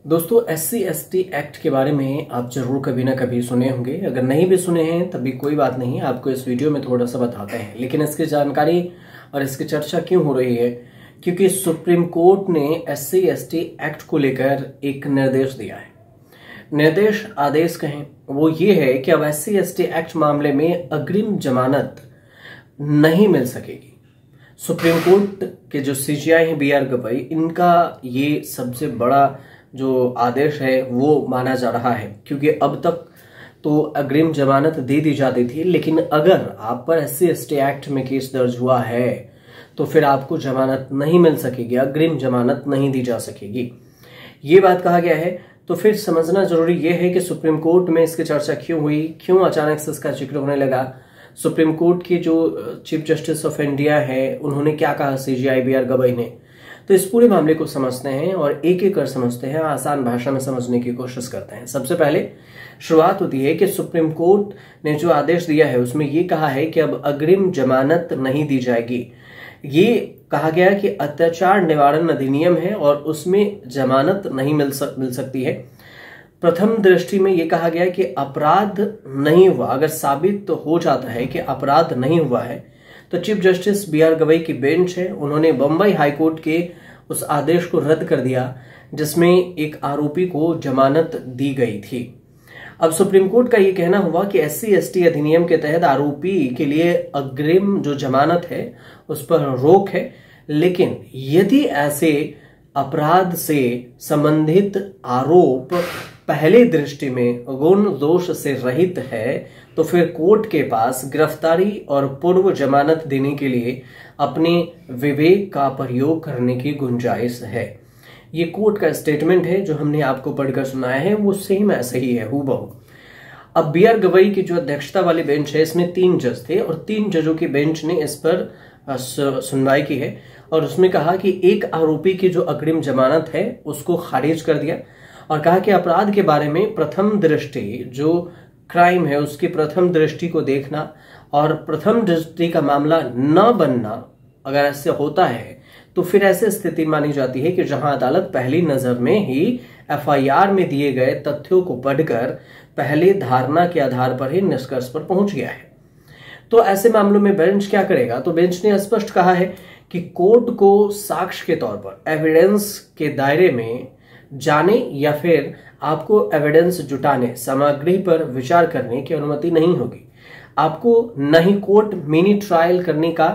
दोस्तों SC/ST act के बारे में आप जरूर कभी ना कभी सुने होंगे। अगर नहीं भी सुने हैं तब भी कोई बात नहीं, आपको इस वीडियो में थोड़ा सा बताते हैं। लेकिन इसकी जानकारी और इसकी चर्चा क्यों हो रही है? क्योंकि सुप्रीम कोर्ट ने SC/ST एक्ट को लेकर एक निर्देश दिया है। निर्देश आदेश कहें वो ये है कि अब SC/ST एक्ट मामले में अग्रिम जमानत नहीं मिल सकेगी। सुप्रीम कोर्ट के जो CJI हैं BR गवई, इनका ये सबसे बड़ा जो आदेश है वो माना जा रहा है। क्योंकि अब तक तो अग्रिम जमानत दे दी जाती थी, लेकिन अगर आप पर SC/ST एक्ट में केस दर्ज हुआ है तो फिर आपको जमानत नहीं मिल सकेगी, अग्रिम जमानत नहीं दी जा सकेगी, ये बात कहा गया है। तो फिर समझना जरूरी यह है कि सुप्रीम कोर्ट में इसकी चर्चा क्यों हुई, क्यों अचानक से इसका जिक्र होने लगा। सुप्रीम कोर्ट के जो चीफ जस्टिस ऑफ इंडिया है उन्होंने क्या कहा CJI BR गवई ने, तो इस पूरे मामले को समझते हैं और एक एक कर समझते हैं, आसान भाषा में समझने की कोशिश करते हैं। सबसे पहले शुरुआत होती है कि सुप्रीम कोर्ट ने जो आदेश दिया है उसमें ये कहा है कि अब अग्रिम जमानत नहीं दी जाएगी। ये कहा गया कि अत्याचार निवारण अधिनियम है और उसमें जमानत नहीं मिल सकती है। प्रथम दृष्टि में यह कहा गया कि अपराध नहीं हुआ, अगर साबित तो हो जाता है कि अपराध नहीं हुआ है तो चीफ जस्टिस BR गवई की बेंच है, उन्होंने बंबई हाईकोर्ट के उस आदेश को रद्द कर दिया जिसमें एक आरोपी को जमानत दी गई थी। अब सुप्रीम कोर्ट का यह कहना हुआ कि SC/ST अधिनियम के तहत आरोपी के लिए अग्रिम जो जमानत है उस पर रोक है, लेकिन यदि ऐसे अपराध से संबंधित आरोप पहले दृष्टि में गुण दोष से रहित है तो फिर कोर्ट के पास गिरफ्तारी और पूर्व जमानत देने के लिए अपने विवेक का प्रयोग करने की गुंजाइश है। ये कोर्ट का स्टेटमेंट है जो हमने आपको पढ़कर सुनाया है, वो सेम ऐसे ही है हूबहू। अब BR गवई की जो अध्यक्षता वाली बेंच है इसमें 3 जज थे और 3 जजों की बेंच ने इस पर सुनवाई की है और उसमें कहा कि एक आरोपी की जो अग्रिम जमानत है उसको खारिज कर दिया और कहा कि अपराध के बारे में प्रथम दृष्टि जो क्राइम है उसकी प्रथम दृष्टि को देखना और प्रथम दृष्टि का मामला न बनना, अगर ऐसे होता है तो फिर ऐसी स्थिति मानी जाती है कि जहां अदालत पहली नजर में ही FIR में दिए गए तथ्यों को पढ़कर पहले धारणा के आधार पर ही निष्कर्ष पर पहुंच गया है। तो ऐसे मामलों में बेंच क्या करेगा? तो बेंच ने स्पष्ट कहा है कि कोर्ट को साक्ष्य के तौर पर एविडेंस के दायरे में जाने या फिर आपको एविडेंस जुटाने सामग्री पर विचार करने की अनुमति नहीं होगी। आपको न ही कोर्ट मिनी ट्रायल करने का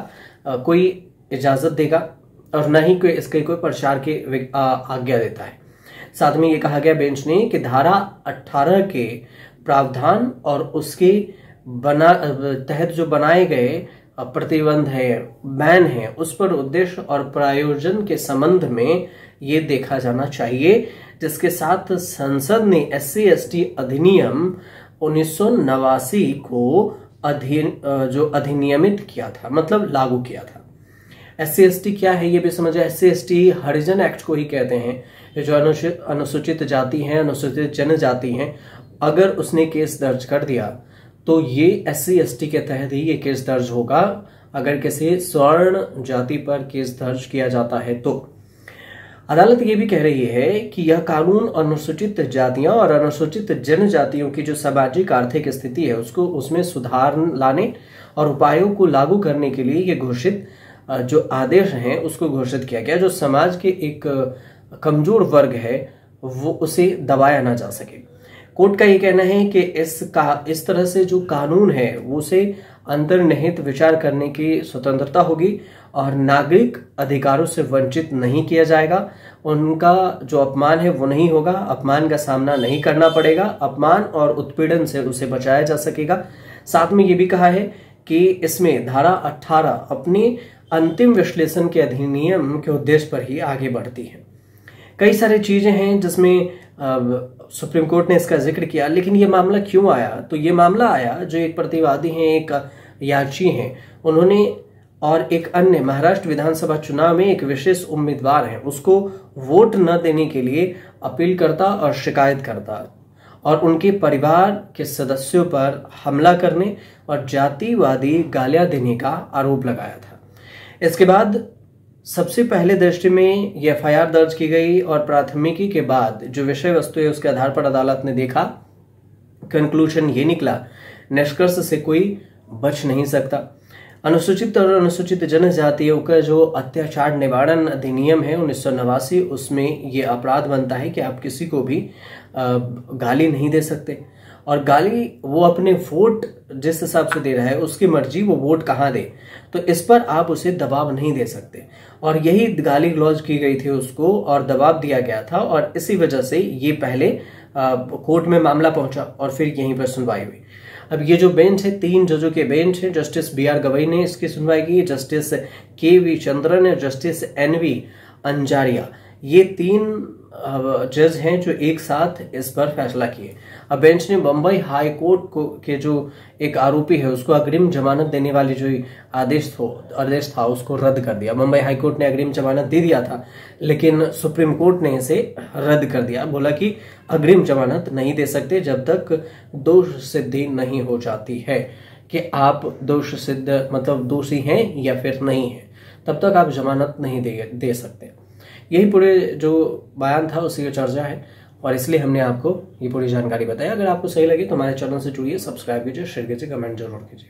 कोई इजाजत देगा और न ही कोई इसके कोई प्रचार की आज्ञा देता है। साथ में ये कहा गया बेंच ने कि धारा 18 के प्रावधान और उसके तहत जो बनाए गए प्रतिबंध है, बैन है, उस पर उद्देश्य और प्रयोजन के संबंध में ये देखा जाना चाहिए जिसके साथ संसद ने SC/ST अधिनियम 1989 को जो अधिनियमित किया था, मतलब लागू किया था। SC/ST क्या है ये भी समझे। SC/ST हरिजन एक्ट को ही कहते हैं। जो अनुसूचित जाति हैं, अनुसूचित जनजाति हैं, अगर उसने केस दर्ज कर दिया तो ये SC/ST के तहत ही ये केस दर्ज होगा। अगर किसी स्वर्ण जाति पर केस दर्ज किया जाता है तो अदालत ये भी कह रही है कि यह कानून अनुसूचित जातियां और अनुसूचित जनजातियों की जो सामाजिक आर्थिक स्थिति है उसको उसमें सुधार लाने और उपायों को लागू करने के लिए ये घोषित जो आदेश हैं उसको घोषित किया गया। जो समाज के एक कमजोर वर्ग है वो उसे दबाया ना जा सके। कोर्ट का ये कहना है कि इस तरह से जो कानून है वो उसे अंतर्निहित विचार करने की स्वतंत्रता होगी और नागरिक अधिकारों से वंचित नहीं किया जाएगा। उनका जो अपमान है वो नहीं होगा, अपमान का सामना नहीं करना पड़ेगा, अपमान और उत्पीड़न से उसे बचाया जा सकेगा। साथ में ये भी कहा है कि इसमें धारा 18 अपनी अंतिम विश्लेषण के अधिनियम के उद्देश्य पर ही आगे बढ़ती है। कई सारी चीजें हैं जिसमें सुप्रीम कोर्ट ने इसका जिक्र किया, लेकिन ये मामला क्यों आया? तो ये मामला आया जो एक प्रतिवादी हैं, एक याची हैं, उन्होंने और एक अन्य महाराष्ट्र विधानसभा चुनाव में एक विशेष उम्मीदवार है उसको वोट न देने के लिए अपील करता और शिकायत करता और उनके परिवार के सदस्यों पर हमला करने और जातिवादी गालियां देने का आरोप लगाया था। इसके बाद सबसे पहले दृष्टि में ये एफआईआर दर्ज की गई और प्राथमिकी के बाद जो विषय वस्तु है उसके आधार पर अदालत ने देखा, कंक्लूजन ये निकला, निष्कर्ष से कोई बच नहीं सकता। अनुसूचित और अनुसूचित जनजातियों का जो अत्याचार निवारण अधिनियम है 1989, उसमें ये अपराध बनता है कि आप किसी को भी गाली नहीं दे सकते। और गाली वो अपने वोट जिस हिसाब से दे रहा है उसकी मर्जी, वो वोट कहाँ दे, तो इस पर आप उसे दबाव नहीं दे सकते। और यही गाली गलौज की गई थी उसको और दबाव दिया गया था, और इसी वजह से ये पहले कोर्ट में मामला पहुंचा और फिर यहीं पर सुनवाई हुई। अब ये जो बेंच है, 3 जजों के बेंच है, जस्टिस BR गवई ने इसकी सुनवाई की, जस्टिस KV चंद्रन और जस्टिस NV अंजारिया, ये 3 जज हैं जो एक साथ इस पर फैसला किए। अब बेंच ने बंबई हाई कोर्ट को के जो एक आरोपी है उसको अग्रिम जमानत देने वाली जो आदेश था उसको रद्द कर दिया। बंबई हाई कोर्ट ने अग्रिम जमानत दे दिया था, लेकिन सुप्रीम कोर्ट ने इसे रद्द कर दिया। बोला कि अग्रिम जमानत नहीं दे सकते जब तक दोष सिद्धि नहीं हो जाती है कि आप दोष सिद्ध मतलब दोषी हैं या फिर नहीं है, तब तक आप जमानत नहीं दे सकते। यही पूरे जो बयान था उसी की चर्चा है और इसलिए हमने आपको ये पूरी जानकारी बताई। अगर आपको सही लगी तो हमारे चैनल से जुड़िए, सब्सक्राइब कीजिए, शेयर कीजिए, कमेंट जरूर कीजिए।